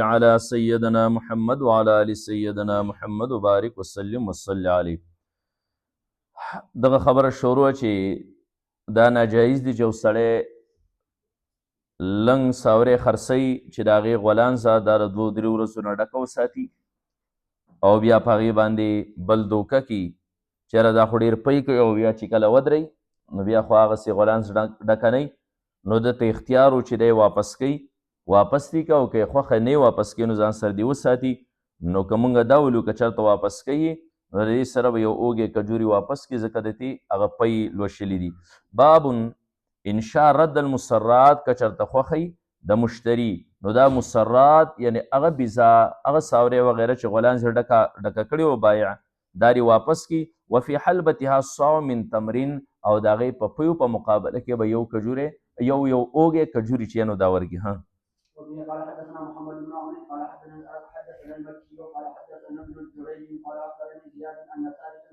على سيدنا محمد وعلى ال سيدنا محمد وبارك وسلم وصلی علیه. دغه خبره شروع چې دا ناجایز دي چې یو سړی لنګ ساورې خرڅوي چې د هغې غولانځه دا د 2-3 ورځو نه ډکه وساتي او بیا په هغې باندې بل دوکه کي چېرې دا خو ډېر پی کوي او بیا چې کله ودرئ نو بیا خو هغسې غولانځ ډکه نه نو دته اختیار و چې دی واپس کوي واپس دي که او که یې خوښه نه واپس کوي نو ځان سره دې وساتي. نو که مونږ دا ولو که چېرته واپس کوي نو د دې سره به یو اوږې کجوري واپس کړي ځکه د دې هغه پی لوشلي دي. باب انشاء رد المسرات که چېرته خوښوي د مشتري نو دا مسرات یعنی هغه بیزا هغه ساورې وغیره چې غولانځ یې ډکه کړي و بایع دا دې واپس کړي. وفي حلبتها صاع من تمرین او د هغې په پیو په مقابله کې به یو کجورې یو اوږې کجوري چې نو دا ورکړي. ها وبه قال حدثنا محمد بن عمر قال حدثنا المكي قال حدثنا ابن جريج قال اخبرني زياد ان ثابت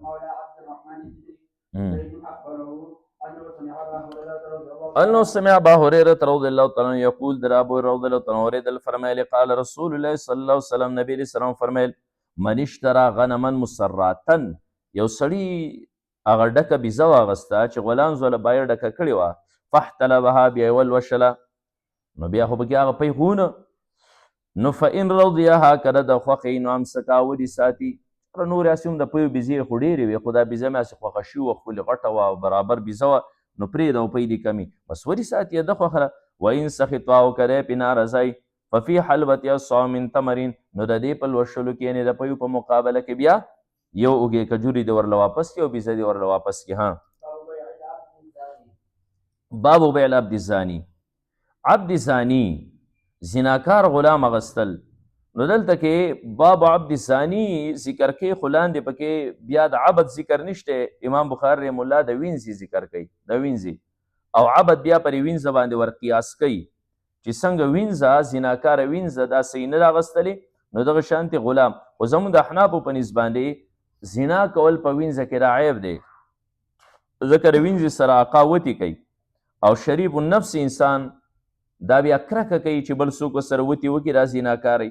مولى عبد الرحمن بن زيد اخبره انه سمع ابا هريره رضي الله تعالى عنه يقول در ابو هريره رضي الله تعالى عنه فرمایل قال رسول الله صلى الله عليه وسلم نبی علیہ السلام فرمایل من اشترى غنما مسراتن یو سړی هغه ډکه بیزه واغسته چې غولانځ ولا بایه ډکه کړې وه فاحتلبها بیا یې ولوشله نو بیا خو پکې هغه پی خونه نو فإن رضیها که د خوښې نو امسکا ودې ساتي. نورې هسې هم د پیو بیزې خو ډېرې وې خو دا بیزه مې هسې خوښه شوې وه ښکلې غټه وه او برابر بیزه وه نو پرېږده او پی دې کمي بس ودې ساتي د خوښه. وإن سخطوا او که دی پې ناراضی ففي حلبتها صاع من تمرین نو د دې په لوشلو کې یعنې د پیو په مقابله کې بیا یو اوږې کجوري دې ورله واپس کړي او بیزه دې ورله واپس کړي. ها باب بیع العبد الزاني عبد زانی زناکار غلام اغستل نو دلته کې باب عبد زانی ذکر کوي خو لاندې پکې بیا د عبد ذکر نشته. امام بخاري رحم الله د وینځي ذکر کوي د وینځي او عبد بیا پر وینځه باندې ور قیاس کوي چې څنګه وینځه زناکار وینځه دا صحیح نه راغستلې نو دغه شانتي غلام خو زموږ د احنافو په نسبت باندې زنا کول په وینځه کې را عیب دی ځکه د وینځې سره عقاوتي کوي او شریف النفس انسان دا بیا کرکه کوي چې بل څوک سره وتي وکړي دا زناکاری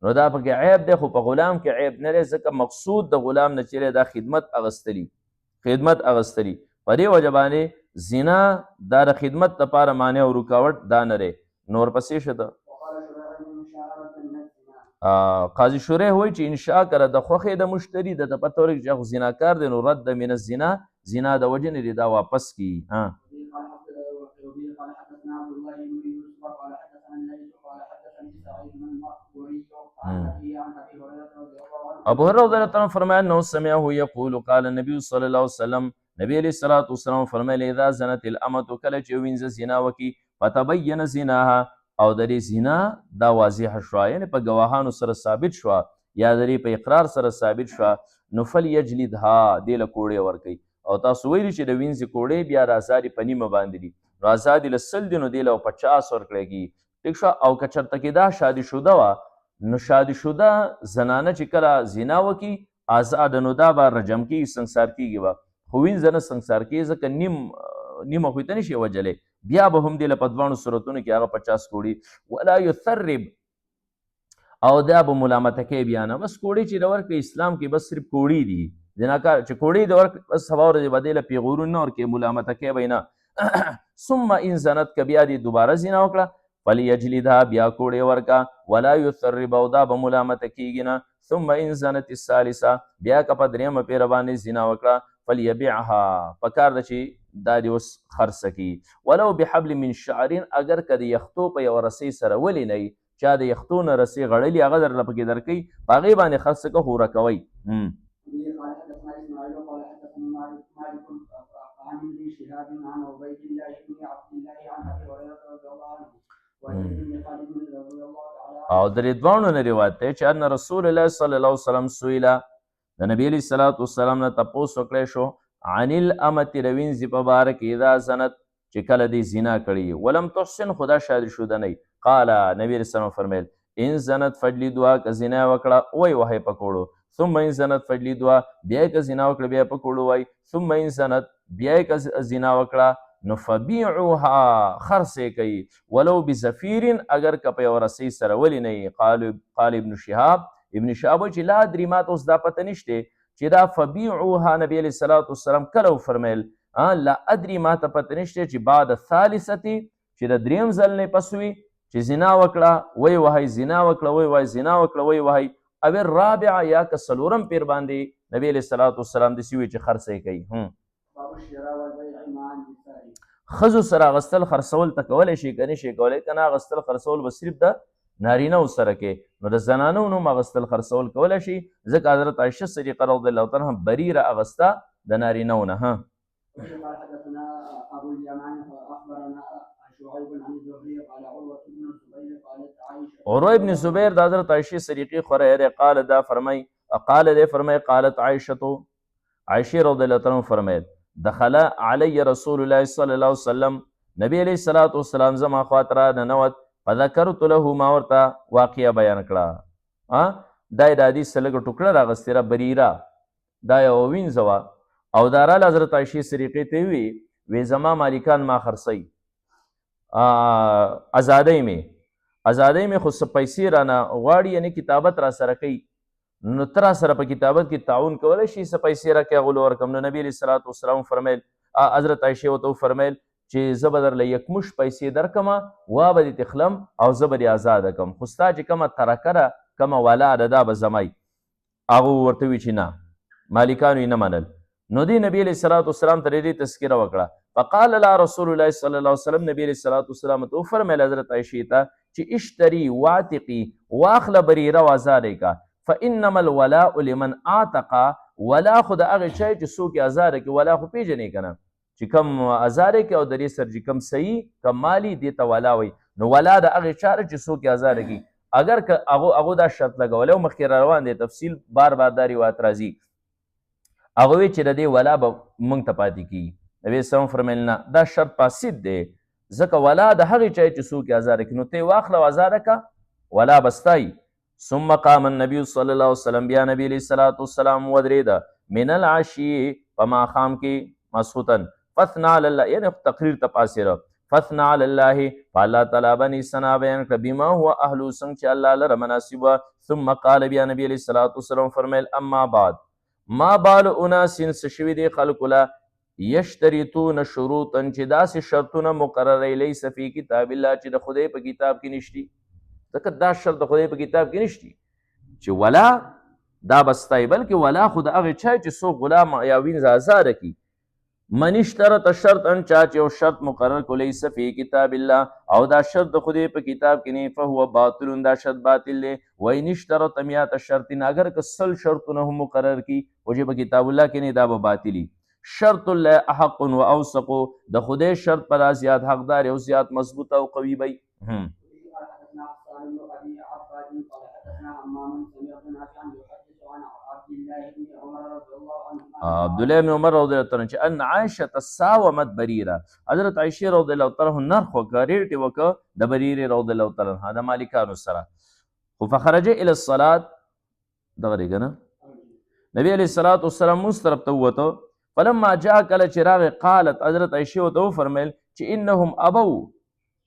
نو دا پکې عیب دی خو په غلام کې عیب نه دی ځکه مقصود د غلام نه چې دا خدمت اغستلی په دې وجه باندې زنا دا د خدمت لپاره مانع او رکاوټ دا نه دی. نور پسې شه ده قاضي شریح وایي چې انشاء کړه د خوښې د مشتري د پته ورکړي چې خو زناکار دی نو رد من الزنا زنا د وجې نه دی دا واپس کړي. ابو هريره رضی الله عنه فرمایا انه سمعه يقول قال النبي صلى الله عليه وسلم نبی علیہ الصلوۃ والسلام فرمایلی اذا زنت الامه کله چې وینځه زنا وکي فتبين زناها او د دې زنا دا واضح شوه یعنی په گواهانو سره ثابت شوه یا د دې په اقرار سره ثابت شوه نو فلیجلدها دې له کوړې ورکوي او تاسو ویلي چې د وینځې کوړې بیا د ازادي په نیمه باندې دي نو ازادي له 100 دي نو دې له 50 ورکړی کېږي ټیک شوه. او که چېرته کې دا شادي شده وه نو شادي شده زنانه چې کله زنا وکړي آزاده نو دا به رجم کېږي سنګسار کېږي به خو وینځه نه سنګسار کېږي ځکه نیمه خو یې ته نشي وجلی بیا به هم دې له په دواړو صورتونو کې هغه 50 کوړي ولا یثرب او دا به ملامته کوي بیا نه بس کوړي چې د ورکړي اسلام کې بس صرف کوړي دي زناکار چې کوړي د ورکړي بس سبا ورځې به دې له پیغورونه نه ورکوي ملامته کوي به نه. ثم ان زنت که بیا دې دوباره زنا وکړه فلیجلدها بیا کوړې ورکا ولا یثرب او دا به ملامته کېږي نه. ثم ان زنت الثالثه بیا که په درېیمه پیره باندې زنا وکړه فلیبعها پکار ده چې دا دې اوس خرڅه کړي ولو بحبل من شعر اگر که د یختو په یوه رسۍ سره ولې نه وي چا د یختو نه رسۍ غړلي هغه درله پکې درکوي په هغې باندې خرڅه که خو ورکوئ. او د دې دواړو نه روایت دی چې ان رسول الله صلی الله علیه وسلم سئل د نبی علیه الصلاة والسلام نه تپوس وکړی شو عن الامة د وینځې په باره کې اذا زنت چې کله دې زنا کړي ولم تحسن خدا شادي شده نه قال نبی علیه السلام فرمیل ان زنت فجلدوها که زنا وکړه وی وهی پکوړو ثم ان زنت فجلدوها بیا که زنا وکړه بیا پکوړو وای ثم ان زنت بیا که زنا وکړه نو فبيعوها خرڅ کوي ولو بزفیر اگر که په یو رسۍ سره ولې نه قال ابن شهاب چې لا ادري ما ته اوس دا پته نشته چې دا فبيعوها نبی علیه الصلاة والسلام کله وفرمیل لا ادري ما ته پته نشته چې بعد الثالثه چې د دریم ځل نه پس وي چې زنا وکړه وی وهي زنا وکړه وی وهي زنا وکړه وی وهي او الرابعه یا که څلورم پیر باندې نبی علیه الصلاة والسلام داسې وي چې خرڅ کوي ښځو سره اغوستل خرڅول ته کولی شي که نه شي کولی که نه اغوستل خرڅول به صرف د نارینهو سره کې نو د زنانو نوم اغوستل خرڅول کولی شي ځکه حضرت عایشه صدیقه رضی الله تعالی عنها بریره اغوسته د نارینهو نه قال حدثنا ابو اليمان اخبرنا شعيب عن الزهري قال عروه بن الزبير قالت عائشه عروه ابن زبیر د حضرت عایشه صدیقه خوره قال دا فرمای قالت عائشه رضی الله تعالی عنها فرمایل دخل علی رسول الله صلی الله علیه وسلم نبی علیه الصلاة والسلام زما خواته را ننوت فذکرت له ما ورته واقعه بیان کړه دا د حدیث لږ ټوکړه راغستې را بریره دا یو وینځه وه او دا راله حضرت عایشې صدیقې ته وی زما مالکان ما خرڅوي ازادۍ مې خو څه پیسې رانه غواړي یعنې کتابت را سره کوي نو ته را سره په کتابت کې تعاون کولی شي څه پیسې راکړې هغو له ورکړم نو نبي علیه الصلاة والسلام فرمیل حضرت عایشې ورته وفرمیل چې زه به درله یک مشت پیسې درکړمه وا به دې تخلم او زه به دې ازاده کړم خو ستا چې کومه ترکه ده کومه ولا ده دا به زمای هغه ورته وي چې نه مالکانو یې نه منل نو دې نبي علیه الصلاة والسلام ته ډېرې تذکره وکړه فقال لا رسول الله صلی الله علیه وسلم نبي علیه الصلاة والسلام ته وفرمیل حضرت عایشې ته چې اشتري واعتقي واخله بریره و ازادې کا فانما الولاء لمن اعتق ولا خود هغه شی چې څوک یې ازاده کړي ولا خو پیژنې که نه چې کم ازاده کړي او د دې سر چې کم صحیح کم مالی دې ته ولا وایي نو ولا د هغې چاره چې څوک یې ازاده کړي اگر که هغو دا شرط لګولی او مخکې را روان دی تفصیل بار بار دا روایت راځي هغه وی چې د دې ولا به موږ ته پاتې کېږي نبي اسلام فرمیل نه دا شرط فاسد دی ځکه ولا د هغې چای چې څوک یې ازاده کړي نو ته یې واخله او ازاده که ولا به ستایي ثم قام النبي صلی الله علیه وسلم بیا نبی علیه الصلاة والسلام ودرېده من العشي په ماښام کې مسخوتن فثنا علی الله یعنی تقریر ته پاسېره فثنا علی الله په الله تعالی باندې ثنا بیان کړه بما هو اهلو څنګه چې الله لره مناسب وه ثم قال بیا نبی علیه الصلاة والسلام فرمیل اما بعد ما بال اناس څه شوي دي خلکو له یشترطون شروطا چې داسې شرطونه مقرروي لیس فی کتاب الله چې د خدای په کتاب کې نشتي ځکه دا شرط د خدای په کتاب کې نشتي چې ولا دا بستای بلکې ولا خو د هغې چا چې څوک غلام یا وینځه ازاده کړي من اشترط شرطا چا چې یو شرط مقرر کړو لیس فی کتاب الله او دا شرط د خدای په کتاب کې نه فهو باطل دا شرط باطل دی وان اشترط میات شرط اگر که سل شرطونه هم مقرر کړي او چې په کتاب الله کې نه دا به باطلي شرط الله احق و اوثق د خدای شرط پر زیات حقدار او زیات مضبوط او قوي وي عبد الله بن عمر رضی الله عنه چې ان عائشه ساومت بریره حضرت عائشه رضی الله تعالی عنها نرخ وکړ ریټ وکړ د بریره رضی الله تعالی عنها د مالکانو سره خو فخرج الى الصلاه دغه رګنه نبی علیہ الصلوۃ والسلام مسترب ته وته فلما جاء کله چراغ قالت حضرت عائشه ته فرمایل چې انهم ابو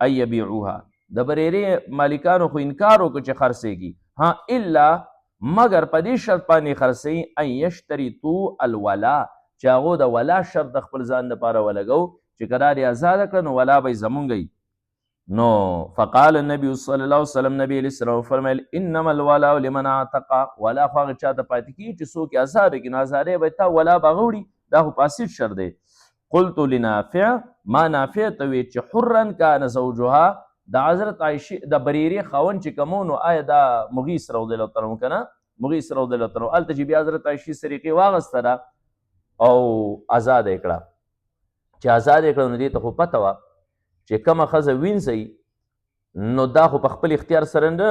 اي يبيعوها د بریره مالکانو خو انکار وکړ چې خرڅېږي ها الا مگر په دې شرط باندې خرڅوي ان یشترطو الولا چې هغو د ولا شرط د خپل ځان دپاره ولګو چې که دا دې ازاده کړه نو ولا به یې زمونږ نو فقال النبي صلی الله علیه وسلم نبی علیه السلام فرمیل انما الولا لمن اعتق ولا خو هغه چاته پاتې کېږي چې څوک یې ازاده کړي نو ازادۍ به تا ولا به هغه وړي دا خو فاسد شرط دی قلت لنافع ما نافع ته وی چې حرا کان زوجها د حضرت عایشه د بریرې خاوند چې کوم نو آیا دا مغیث رضی الله تعالی عنه کنه مغیث رضی الله تعالی عنه هلته چې بیا حضرت عایشه سریقې واغسته ده او ازاده یې کړه چې ازاده یې کړه نو دې ته خو پته وه چې کومه ښځه وینځئ نو دا خو په خپل اختیار سره نه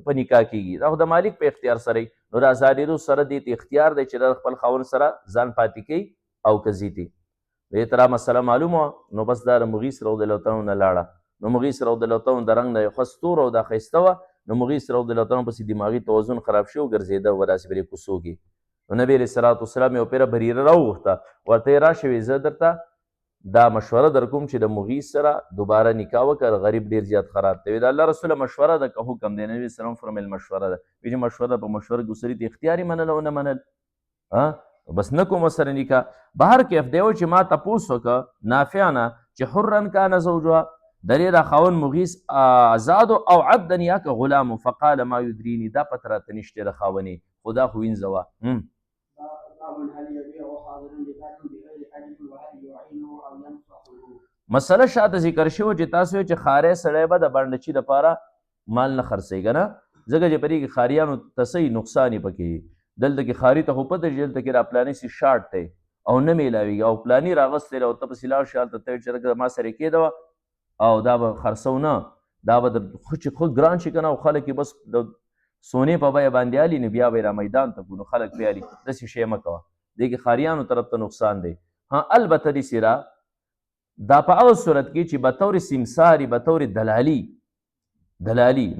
په نکاح کېږي دا خو د مالک په اختیار سره نو د ازادېدو سره دې ته اختیار دی چې د خپل خاوند سره ځان پاتې کوي او که زیتي دې ته را مسله معلومه وه نو بس دا د مغیث رضی الله تعالی عنه لاړه نو مغیث رضی الله تعالی عنه د رنګ نه یو ښه ستوره او دا ښایسته وه نو مغیث رضی الله تعالی عنه پسې دماغي توازن خراب شي او ګرځېده و داسې پرې کوڅو کې نو نبي علیه الصلاة والسلام یو پیره بریره راوغوښته ورته یې راشه وی زه درته دا مشوره در کوم چې د مغیث سره دوباره نکاح وکړه، غریب ډیر زیات خراب دی. د الله رسول مشوره ده که حکم دی؟ نبی سلام فرمیل مشوره ده. وی چې مشوره په مشوره کې سړي ته اختیاري منل او نه منل، بس نه کوم سره نکاح. بهر کیف دی چې ما تپوس وکړه نافع نه چې حرن کان زوجها درې را خاون مغیث آزاد او عبدا یا که غلام، فقال ما یدریني دا پته راته نشته د خاونې، خدا خو وینځوه. مسله شاته ذکر شوی چې تاسو چې خارې سړی به د بانډچي دپاره مال نه خرڅوي که نه، ځکه چې په دې کې خاریانو ته صحیح نقصان یې پکې. دلته کې خاري ته خو پته چې دلته کې را پلانې سي شارټ دی او نه میلاویږي او پلاني راغستی دی او ته پسې لاړ شې هلته ته چې ما سره یې کېده او دا به خرڅو نه، دا به چې خود ګران شي که نه او خلک یې بس د سونې په بیه باندې الي نو بیا به یې را میدان ته کړو نو خلک پرې الي. داسې شی مه کوه، دې کې خاریانو طرف ته نقصان دی. البته داسې را دا په هغه صورت کې چې بطور سمساري بطور دلالي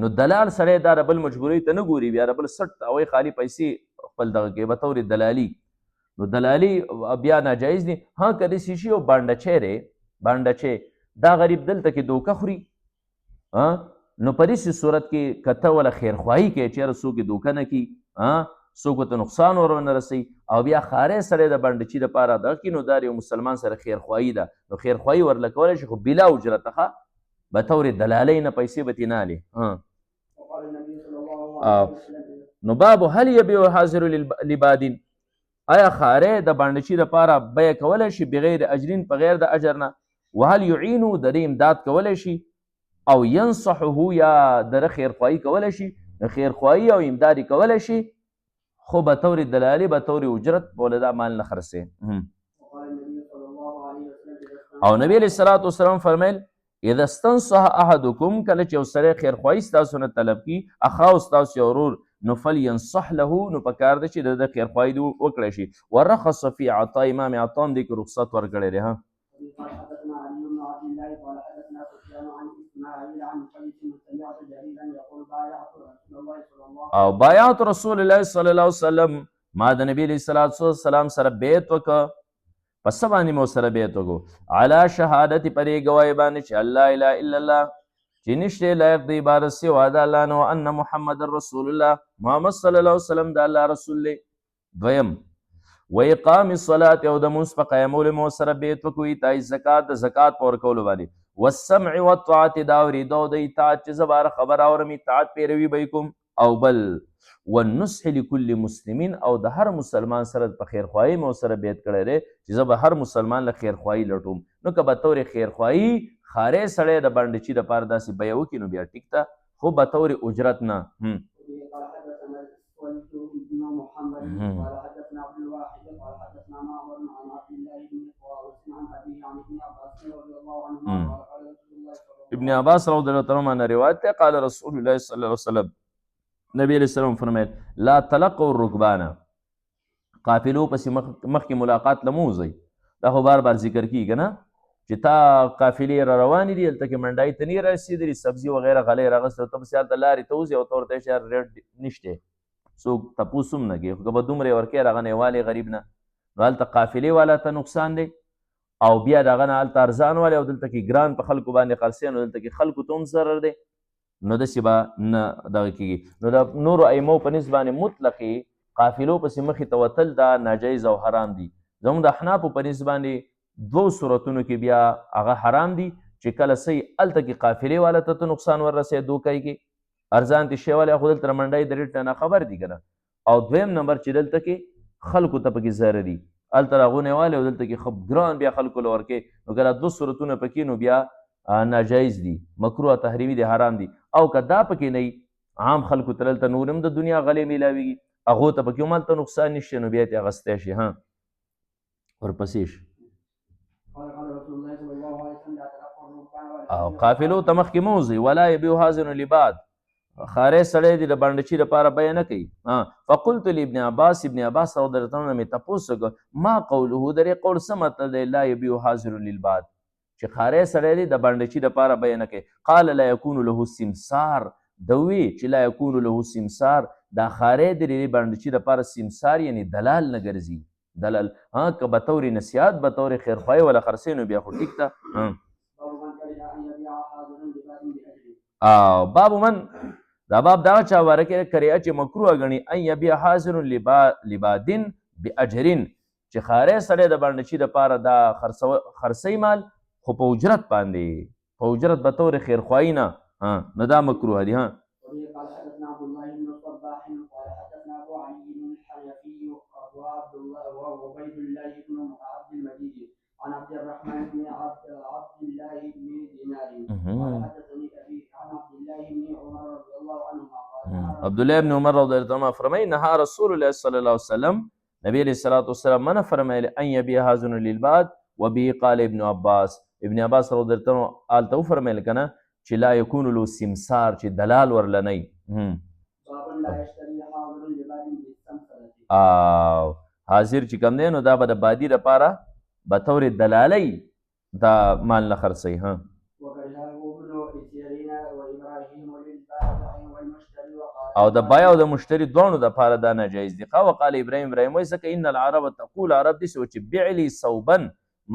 نو دلال سړی دا ربل مجبورۍ ته نه ګوري، بیا ربل سټ او خالي پیسې خپل دغه کې بطور دلالي، نو دلالي بیا ناجایز دي. که داسې شي او بانډچی دا غریب دلته کې دوکه خوري، نو په داسې صورت کې که ته وله خیرخواهي کوې چېرې څوک یې دوکه نه کړي، څوک ورته نقصان ورونه رسوي او بیا خارې سړی د بانډچي دپاره دغه کړي، نو دا یو مسلمان سره خیرخواهي ده. نو خیرخواهي ورله کولی شي خو بلا اجرت بطور دلالۍ نه پیسې به ترې نه الې. نو باب هل یبیع حاضر لبادین، آیا خارې د بانډچي دپاره بیه کولی شي بغیر اجرین په غیر د اجر نه؟ وهل یعینو د دې امداد کولی شي او ینصحه یا دره خیرخواهي کولی شي؟ خیرخواهي او امداد یې کولی شي خو بطور دلالي بطور اجرت بوله دا مال نه خرڅې. او نبی علیه الصلاة والسلام فرمیل اذا استنصح احدکم، کله چې یو سړی خیرخواهي ستاسو نه طلب کړي اخاه ستاسو یو ورور، نو فلینصح له، نو پکار ده چې د خیرخواهي وکړی شي. ورخص فی عطا، امام عطا هم دې کې رخصت ورکړی دی. او بایعت رسول الله صلی الله علیه وسلم، ما د نبی علیه الصلاة والسلام سره بیعت وکړه. په څه باندې مو سره بیعت وکړو؟ علی شهادت په دې ګواهۍ باندې چې الله اله الا الله، چې نشته لایق د عبادت سوا د الله نه، وان محمد رسول الله، محمد صلی الله علیه وسلم د الله رسول دی. دویم و اقام الصلاة، او د مونځ په قیامولو مو سره بیعت وکړو. ایتای زکات، د زکات په ورکولو باندې. والسمع والطاعت، دا اورېدو د اطاعت چې زه باره خبر اورم اطاعت پیروي به کوم. او بل والنصح لكل مسلمین، او د هر مسلمان سره په خیرخواهي مو سره بیعت کړی دی چې زه به هر مسلمان له خیرخواهي لټوم. نو که بطور خیرخواهي خارې سړی د بانډچي دپاره داسې بیه وکړي نو بیا ټیک ده، خو بطور اجرت نه. ابن عباس رضی الله عنه روایت ہے، قال رسول الله صلی الله علیه وسلم، نبی علیہ السلام فرمایل لا تلقوا الركبان، قافلو پسې مخکې ملاقات لموځئ. دا خو بار بار ذکر کیږي نه چې تا قافلې را روانې دي هلته کې منډای ته نه رسېدلي، سبزي وغیره غلۍ راغسته، ته پسې هلته لارې ته وځې او ته ورته یې ریټ نشته، څوک تپوس هم نه کوي، خو که به دومره یې ورکوې هغه نه یې غریب نه، نو هلته قافلې والا ته نقصان دی او بیا دغه نه هلته ارزان والی او دلته کې ګران په خلکو باندې خرڅوي، نو دلته کې خلکو ته هم ضرر دی، نو داسې به نه دغه کېږي. نو د نورو ائمو په نسبت باندې مطلقې قافلو پسې مخې ته وتل دا ناجایز او حرام دي. زموږ د احنافو په نسبت باندې دوو صورتونو کې بیا هغه حرام دي چې کله صحیح هلته کې قافلې والا ته نقصان وررسوي، دوکه یې کې ارزان دي شی والی خو دلته منډی د ریټ نه خبر دي که نه. او دویم نمبر چې دلته کې خلکو ته پکې ضرر دي، هلته راغونې والی او دلته کې ګران بیا خلکو له ورکوي، نو که دا دو صورتونه پکې نو بیا ناجایز دي، مکروه تحریمي دي، حرام دي. او که دا پکې نه عام خلکو ته دلته نور هم د دنیا غلې میلاویږي، هغو ته پکې هم هلته نقصان نشته، نو بیا یې اخیستی شي. ورپسې شي او قافلو ته مخکې مه وځئ. ولا یبیع حاضر لباد، خارې سړی دی د بانډچي دپاره بیه نه کوي. فقلت لابن عباس، ابن عباس رضی الله عنه مې تپوس وکړه ما قوله، د دې قول څه مطلب دی؟ لا یبیع حاضر للباد، چې خارې سړی دی د بانډچي دپاره بیه نه کوي. قال لا یکون له سمسار، دوی چې لا یکون له سمسار، دا خارې دی د بانډچي دپاره سمسار یعنی دلال نه ګرځي، دلل ها که به طور نصیحت به طور خیرخواهی ولا خرڅې نو بیا خو ټیک ته. باب من دا باب دغه چا باره کې کریه چې مکروه ګڼي ان یبیع حاضر لبادن باجرین چې خارې سړی د باندې چې دپاره دا خرڅی مال خو په اجرت باندې په اجرت به طور خیرخواهي نه نو دا مکروه دي. وعبيد الله بن عبد المجيد عن عبد الرحمن بن عبد الله بن دينار قال حدثني ابي عن عبد الله بن عمر رضي الله عنهما قال عبد الله بن عمر رضي الله عنهما فرمای نهى رسول الله صلى الله عليه وسلم نبی علیہ الصلوۃ والسلام من فرمایل ان یبیع حاضر للباد وبه قال ابن عباس رضی الله عنه آلته فرمایل کنه چې لا یکون له سمسار چې دلال ورلنی باب لا يشتري حاضر لباد بالسمسرة حاضر چې کوم دی نو دا به د بادي لپاره به طور دلالۍ دا مال نه خرڅوي. او د بای او د مشتري دواړو دپاره دا ناجایز دي. وقال ابراهیم وایي ځکه ان العرب تقول عرب دي چې بیع لي صوبا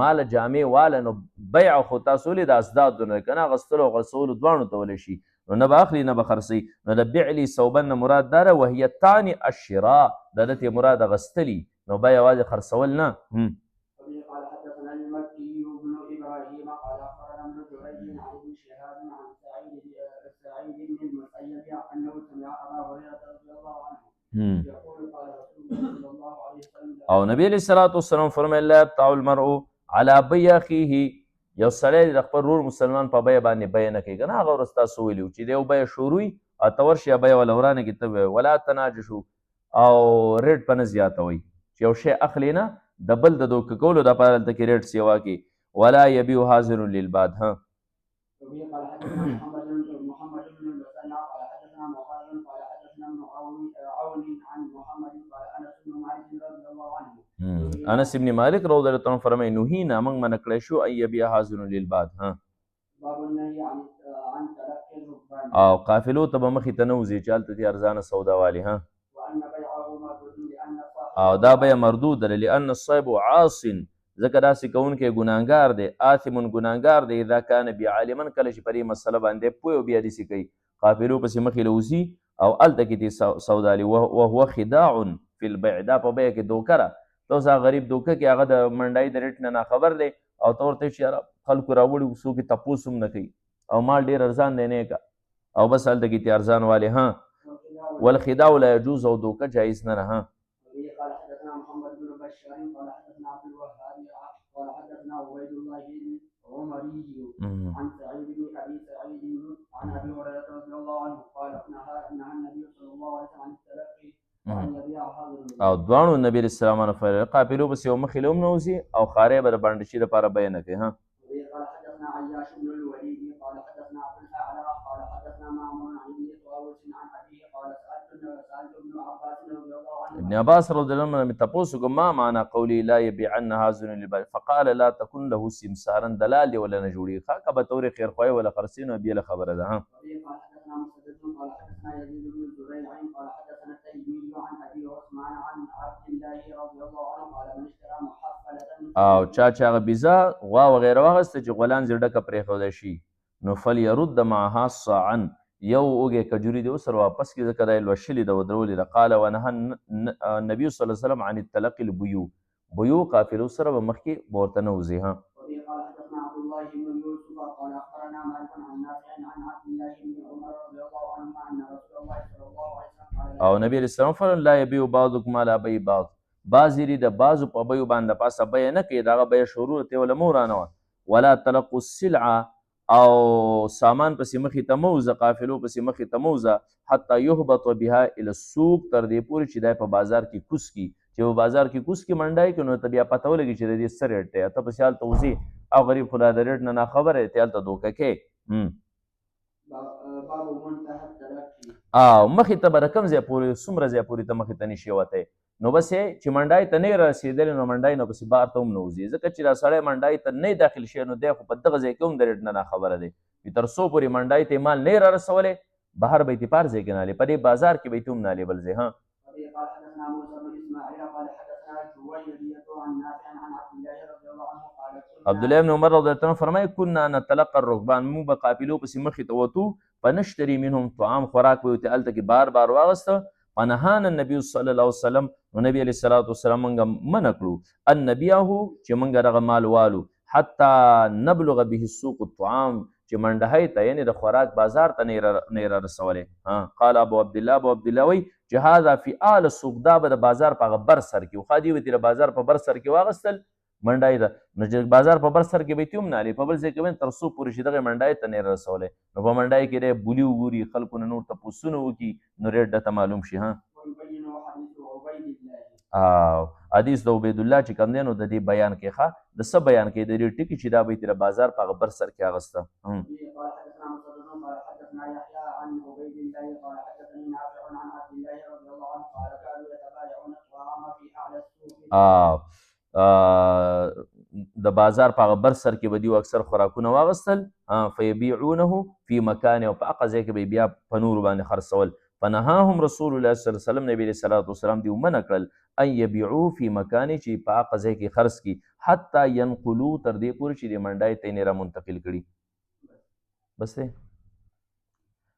مال جامع واله نو بیع خو تاسو ولې د اسدادو نه که نه اخیستلو او خرڅولو دواړو ته ولی شي نو نه به اخلي نه به خرڅوي. نو د بیع لي صوبا نه مراد دا ده وهي تاني الشراء د دې مراد اخیستلي نو به یوازې خرڅول نه. قال حدثنا المكي بن ابراهيم قال اخبرنا ابن جريج عن ابن شهاب عن سعيد بن المسيب انه سمع ابا هريره رضي الله عنه يقول قال رسول الله صلى الله عليه وسلم او نبی علیہ الصلوۃ والسلام فرمایي لا يبتاع المرء على بيع اخيه یو سړی د خپل ورور مسلمان په بیه باندې بیه نه کوي که نه هغه ورځ تاسو ویلي وو چې د یو بیه شروع وي او ته ورشي بیه وله ورانه کې ته ولا تناجشو او ریټ په نه زیاتوئ چې یو شی اخلي نه د بل د دوکه کولو دپاره هلته کې ریټ سیوا کړي. ولا یبیع حاضر للباد. قال حدثنا محمد بن المثنى قال حدثنا معاذ قال حدثنا ابن عون عن محمد قال انس بن مالك رضي الله عنه انس ابن مالک رضی الله عنه فرمایي نهینا موږ منع کړی شو ان یبیع حاضر للباد. باب النهي عن تلقي الركبان او قافلو ته به مخې ته نه وځي چې هلته دې ارزانه سودا والي وان بيعه مردود لان او دا بیه مردود ده لان الصیب عاص ځکه داسې کوونکی ګناهګار دی آثم ګناهګار دی اذا کان بعالما کله چې په دې مسله باندې پوه او بیا داسې کوي قافلو پسې مخې له وځي او هلته کې دې سودا لي وهو خداع فی البیع دا په بیه کې دوکه ده. ته اوس هغه غریب دوکه کې هغه د منډای د ریټ نه ناخبر دی او ته ورته چې یاره خلکو راوړي څوک یې تپوس هم نه کوي او مال ډېر ارزان دی نه کا او بس هلته کې تې ارزان والې والخداع لا يجوز او دوکه جایز نه نه. قال حدثنا محمد بن بشار قال حدثنا عبد الوهاب قال حدثنا عبيد الله العمري عن سعيد بن ابي سعيد عن ابي هريره رضي الله عنه قال نهى النبي صلى الله عليه وسلم عن التلقي وان يبيع حاضر او دوانو نبی رسول الله فرمایي قافلو بس یو مخې له هم نه وځي او خارې به د باندې شي لپاره بیه نه کوي. قال حدثنا عياش بن الوليد قال حدثنا عبد الاعلى قال حدثنا معمر عن ابن طاووس عن ابيه قال سالت ابن عباس رضي الله عنه ابن عباس رضی الله عنه تپوس کو ما معنی قولی لا يبيعن حاضر للبيع فقال لا تكن له سمسارا دلال دی ولا نه جوړي کا به تور خیر خوای ولا خرسینو بیل خبره ده. قال حدثنا مسدد قال حدثنا يزيد بن زريع قال حدثنا التيمي عن ابي عثمان عن عبد الله رضي الله عنه قال من اشترى محفله او چا هغه بیزا غوا وغیره واغسته چې غولان زړه ک پرېښودی شي نو فلیرد معها صاعا یو اوږې کجوري دی سره واپس کړي ځکه دا یې لوشلې ده ودرولې ده. قال ونهى النبي صلی الله علیه وسلم عن التلقي البيوع قافلو سره به مخکې به ورته نه وځي. قال حدثنا عبد الله بن يوسف قال اخبرنا مالك عن نافع عن عبد الله بن عمر رضي الله عنهما ان رسول الله صلى الله عليه وسلم قال او نبی علیہ السلام فرمایي لا يبيع بعضكم على بيع بعض بعض یې د بعضو په بیو باندې پاسه بیه نه کوي دغه بیه شروع ته ولا مو ورانه ولا تلقوا السلعه او سامان پسې مخې ته مه وځه قافلو پسې مخې ته مه وځه حتی یهبط بها الى السوق تر دې پورې چې دی په بازار کې کوس کی چې په بازار کې کوس کی منډای کې نو ته بیا پته ولګي چې د دې څه ریټ دی ته پسې هلته وځې او غریب خدا د ریټ نه ناخبره دی ته هلته دوکه کې او مخې ته به رقم ځای پورې څومره ځای پورې ته مخې ته نشي وتی نو بس چې منډای ته نه رسېدلی نو منډای نه پسې بار ته هم نه وځي ځکه چې دا سړی منډای ته نه داخل شي نو دی خو په دغه ځای کې هم د ریټ نه ناخبره دی تر څو پورې منډای ته مال نه را رسولی بهر به یې پار ځای کې نه هلې په دې بازار کې به یې ته هم نه هلې بل ځای. الجويرية عن نافع عن عبد الله رضي الله عنه قال عبدالله ابن عمر رضی الله عنه فرمایي كنا نتلقى الركبان، موږ به قافلو پسې مخې ته وتو، فنشتري منهم طعام، خوراک به ورته هلته کې بار بار واغسته. فنهانا النبي صلی الله علیه وسلم، نو نبی علیه الصلاة والسلام موږ منع کړو ان نبیعه چې موږ دغه مال والو حتی نبلغ به السوق الطعام، چې منډهی ته یعنې د خوراک بازار ته نه را رسولی. قال ابو عبدالله وی چې هذا فی آل السوق، دا به د بازار په هغه بر سر کې و. خادي به تېره بازار په بر سر کې واغستل منډای ده، نو چې بازار په بر سر کې به یې هم نه هلې، په بل ځای کې به تر څو پورې چې دغه منډای ته نه رسولی، نو په منډای کې دی بولي وګوري، خلکو نه نور تپوسونه وکړي، نو ریټ درته معلوم شي. حدیث د عبیدالله چې کوم دی نو د دې بیان کې ښه د څه بیان کوي، د دې ټکي چې دا به یې تېره بازار په هغه بر سر کې اغسته. د بازار په هغه بر سر کې به دوی اکثر خوراکونه واغستل، فیبیعونه فی مکان، او په هغه ځای کې به بیا په نورو باندې خرڅول. فنهاهم رسول الله صلی الله علیه وسلم، نبی علیه الصلاة والسلام دوی منع کړل ان یبیعو فی مکان، چې په هغه ځای کې خرڅ کړي، حتی ینقلو، تر دې پورې چې د منډای ته یې را منتقل کړي. بس دی.